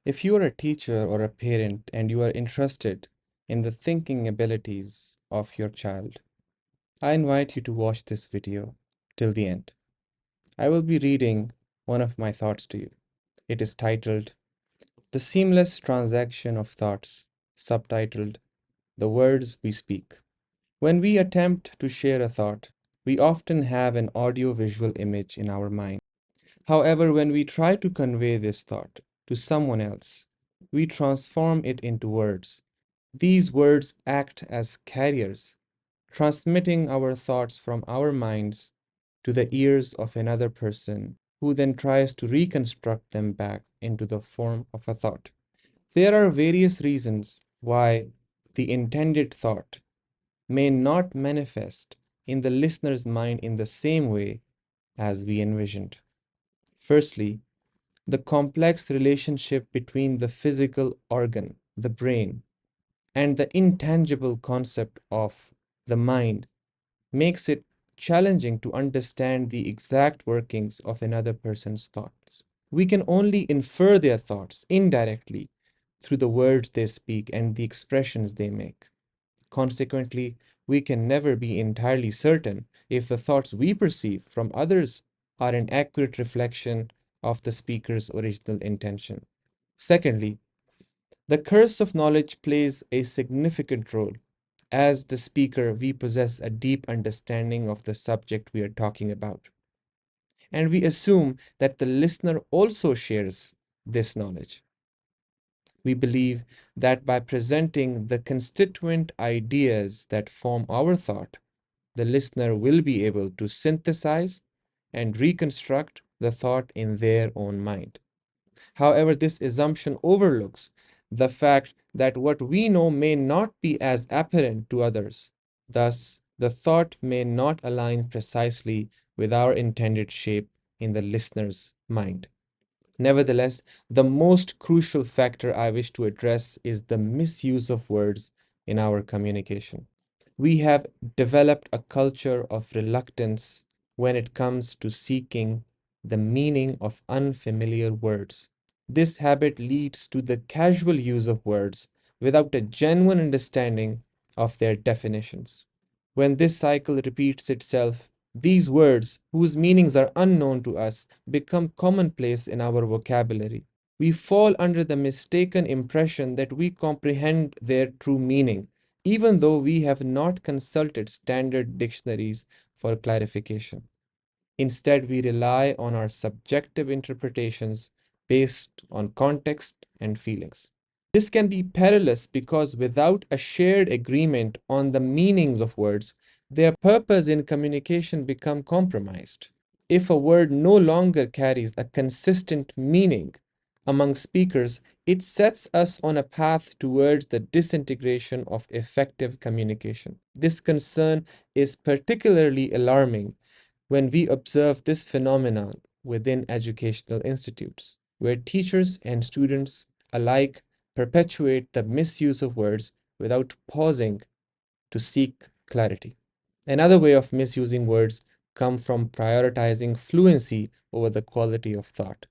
If you are a teacher or a parent and you are interested in the thinking abilities of your child, I invite you to watch this video till the end. I will be reading one of my thoughts to you. It is titled The Seamless Transaction of Thoughts, subtitled The Words We Speak. When we attempt to share a thought, we often have an audio-visual image in our mind. However, when we try to convey this thought to someone else, we transform it into words. These words act as carriers, transmitting our thoughts from our minds to the ears of another person who then tries to reconstruct them back into the form of a thought. There are various reasons why the intended thought may not manifest in the listener's mind in the same way as we envisioned. Firstly, the complex relationship between the physical organ, the brain, and the intangible concept of the mind makes it challenging to understand the exact workings of another person's thoughts. We can only infer their thoughts indirectly through the words they speak and the expressions they make. Consequently, we can never be entirely certain if the thoughts we perceive from others are an accurate reflection of the speaker's original intention. Secondly, the curse of knowledge plays a significant role. As the speaker, we possess a deep understanding of the subject we are talking about, and we assume that the listener also shares this knowledge. We believe that by presenting the constituent ideas that form our thought, the listener will be able to synthesize and reconstruct the thought in their own mind. However, this assumption overlooks the fact that what we know may not be as apparent to others. Thus, the thought may not align precisely with our intended shape in the listener's mind. Nevertheless, the most crucial factor I wish to address is the misuse of words in our communication. We have developed a culture of reluctance when it comes to seeking the meaning of unfamiliar words. This habit leads to the casual use of words without a genuine understanding of their definitions. When this cycle repeats itself, these words, whose meanings are unknown to us, become commonplace in our vocabulary. We fall under the mistaken impression that we comprehend their true meaning, even though we have not consulted standard dictionaries for clarification. Instead, we rely on our subjective interpretations based on context and feelings. This can be perilous because without a shared agreement on the meanings of words, their purpose in communication become compromised. If a word no longer carries a consistent meaning among speakers, it sets us on a path towards the disintegration of effective communication. This concern is particularly alarming when we observe this phenomenon within educational institutes, where teachers and students alike perpetuate the misuse of words without pausing to seek clarity. Another way of misusing words come from prioritizing fluency over the quality of thought.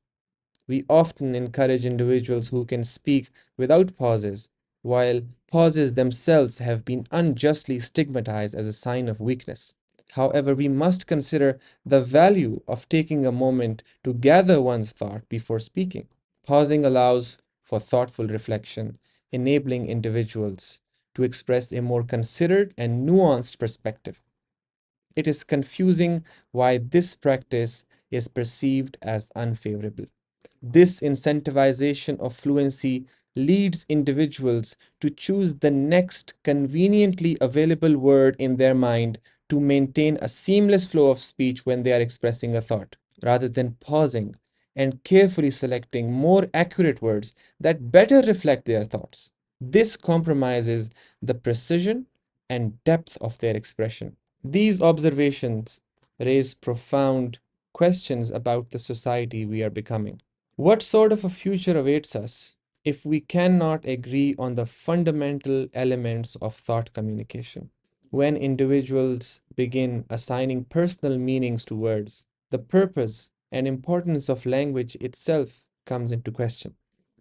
We often encourage individuals who can speak without pauses, while pauses themselves have been unjustly stigmatized as a sign of weakness. However, we must consider the value of taking a moment to gather one's thought before speaking. Pausing allows for thoughtful reflection, enabling individuals to express a more considered and nuanced perspective. It is confusing why this practice is perceived as unfavorable. This incentivization of fluency leads individuals to choose the next conveniently available word in their mind to maintain a seamless flow of speech when they are expressing a thought, rather than pausing and carefully selecting more accurate words that better reflect their thoughts. This compromises the precision and depth of their expression. These observations raise profound questions about the society we are becoming. What sort of a future awaits us if we cannot agree on the fundamental elements of thought communication? When individuals begin assigning personal meanings to words, the purpose and importance of language itself comes into question.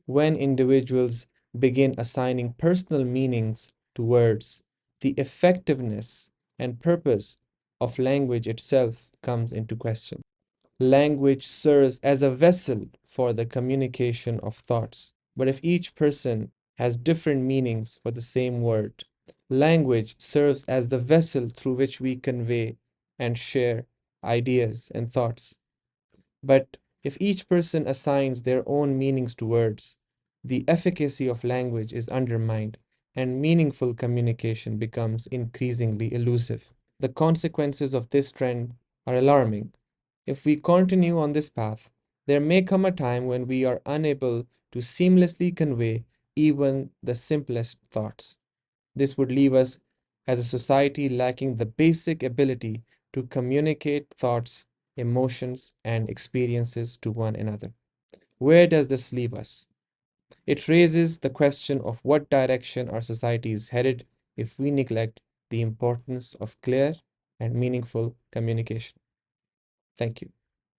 When individuals begin assigning personal meanings to words, the effectiveness and purpose of language itself comes into question. Language serves as a vessel for the communication of thoughts. But if each person has different meanings for the same word, language serves as the vessel through which we convey and share ideas and thoughts. But if each person assigns their own meanings to words, the efficacy of language is undermined and meaningful communication becomes increasingly elusive. The consequences of this trend are alarming. If we continue on this path, there may come a time when we are unable to seamlessly convey even the simplest thoughts. This would leave us as a society lacking the basic ability to communicate thoughts, emotions, and experiences to one another. Where does this leave us? It raises the question of what direction our society is headed if we neglect the importance of clear and meaningful communication. Thank you.